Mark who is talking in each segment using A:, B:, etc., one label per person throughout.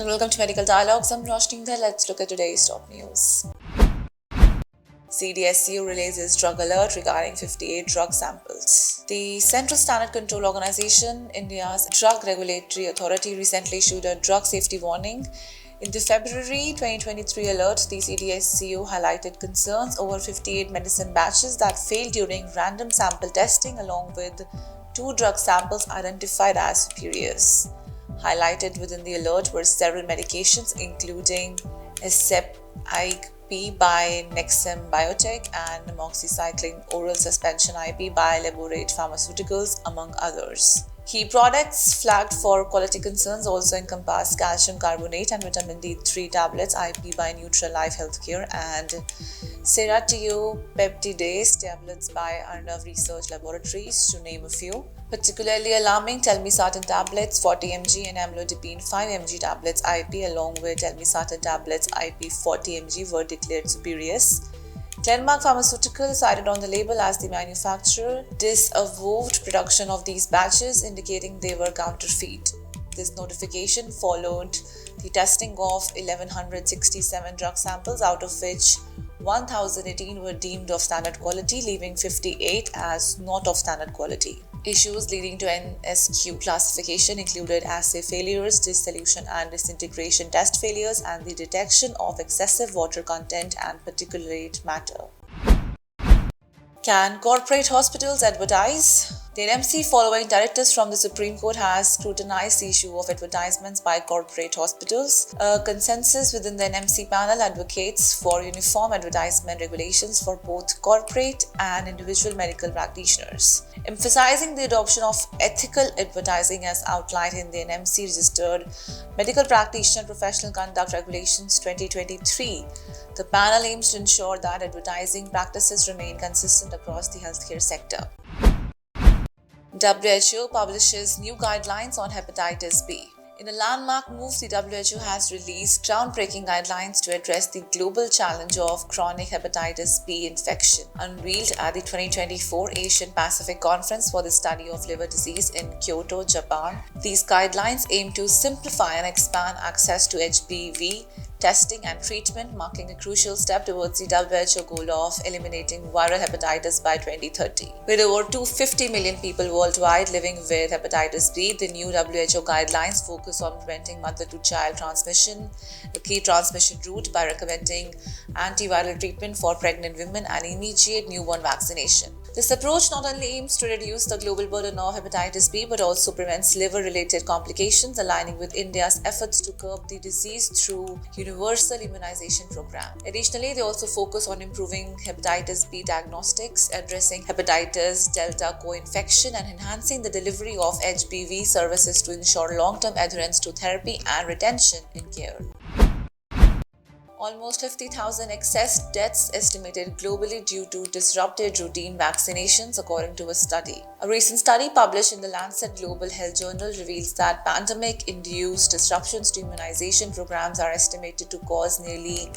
A: and welcome to Medical Dialogues. I'm Roshni there. Let's look at today's top news. CDSCO releases drug alert regarding 58 drug samples. The Central Standard Control Organization, India's drug regulatory authority, recently issued a drug safety warning. In the February 2023 alert, the CDSCO highlighted concerns over 58 medicine batches that failed during random sample testing, along with 2 drug samples identified as spurious. Highlighted within the alert were several medications, including Hepatitis by Nexem Biotech and amoxicillin oral suspension IP by Advert Pharmaceuticals, among others. Key products flagged for quality concerns also encompass calcium carbonate and vitamin D3 tablets IP by Neutral Life Healthcare and seratiopeptidase tablets by Arnav Research Laboratories, to name a few. Particularly alarming, telmisartan tablets 40 mg and amlodipine 5 mg tablets IP along with telmisartan tablets IP 40 mg were declared spurious. Glenmark Pharmaceuticals, cited on the label as the manufacturer, disavowed production of these batches, indicating they were counterfeit. This notification followed the testing of 1,167 drug samples, out of which 1,018 were deemed of standard quality, leaving 58 as not of standard quality. Issues leading to NSQ classification included assay failures, dissolution and disintegration test failures, and the detection of excessive water content and particulate matter. Can corporate hospitals advertise? The NMC, following directives from the Supreme Court, has scrutinized the issue of advertisements by corporate hospitals. A consensus within the NMC panel advocates for uniform advertisement regulations for both corporate and individual medical practitioners, emphasizing the adoption of ethical advertising as outlined in the NMC registered Medical Practitioner Professional Conduct Regulations 2023. The panel aims to ensure that advertising practices remain consistent across the healthcare sector. WHO publishes new guidelines on hepatitis B. In a landmark move, the WHO has released groundbreaking guidelines to address the global challenge of chronic hepatitis B infection, unveiled at the 2024 Asian Pacific Conference for the Study of Liver Disease in Kyoto, Japan. These guidelines aim to simplify and expand access to HBV testing and treatment, marking a crucial step towards the WHO goal of eliminating viral hepatitis by 2030. With over 250 million people worldwide living with hepatitis B, the new WHO guidelines focus on preventing mother-to-child transmission, a key transmission route, by recommending antiviral treatment for pregnant women and immediate newborn vaccination. This approach not only aims to reduce the global burden of hepatitis B but also prevents liver-related complications, aligning with India's efforts to curb the disease through universal immunization program. Additionally, they also focus on improving hepatitis B diagnostics, addressing hepatitis delta co-infection, and enhancing the delivery of HBV services to ensure long-term adherence to therapy and retention in care. Almost 50,000 excess deaths estimated globally due to disrupted routine vaccinations, according to a study. A recent study published in the Lancet Global Health Journal reveals that pandemic-induced disruptions to immunization programs are estimated to cause nearly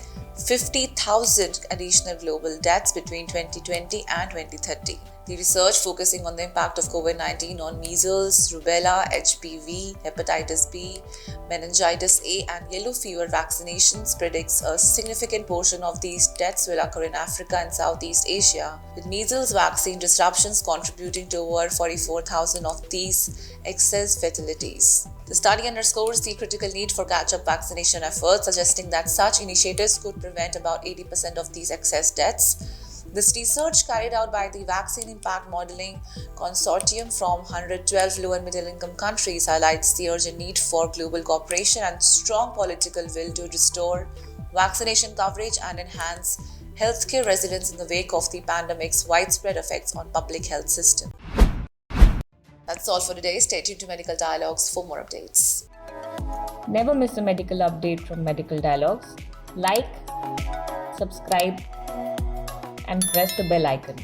A: 50,000 additional global deaths between 2020 and 2030. The research, focusing on the impact of COVID-19 on measles, rubella, HPV, hepatitis B, meningitis A, and yellow fever vaccinations, predicts a significant portion of these deaths will occur in Africa and Southeast Asia, with measles vaccine disruptions contributing to over 44,000 of these excess fatalities. The study underscores the critical need for catch-up vaccination efforts, suggesting that such initiatives could prevent about 80% of these excess deaths. This research, carried out by the Vaccine Impact Modeling Consortium from 112 low and middle-income countries, highlights the urgent need for global cooperation and strong political will to restore vaccination coverage and enhance healthcare resilience in the wake of the pandemic's widespread effects on public health system. That's all for today. Stay tuned to Medical Dialogues for more updates.
B: Never miss a medical update from Medical Dialogues. Like, subscribe, and press the bell icon.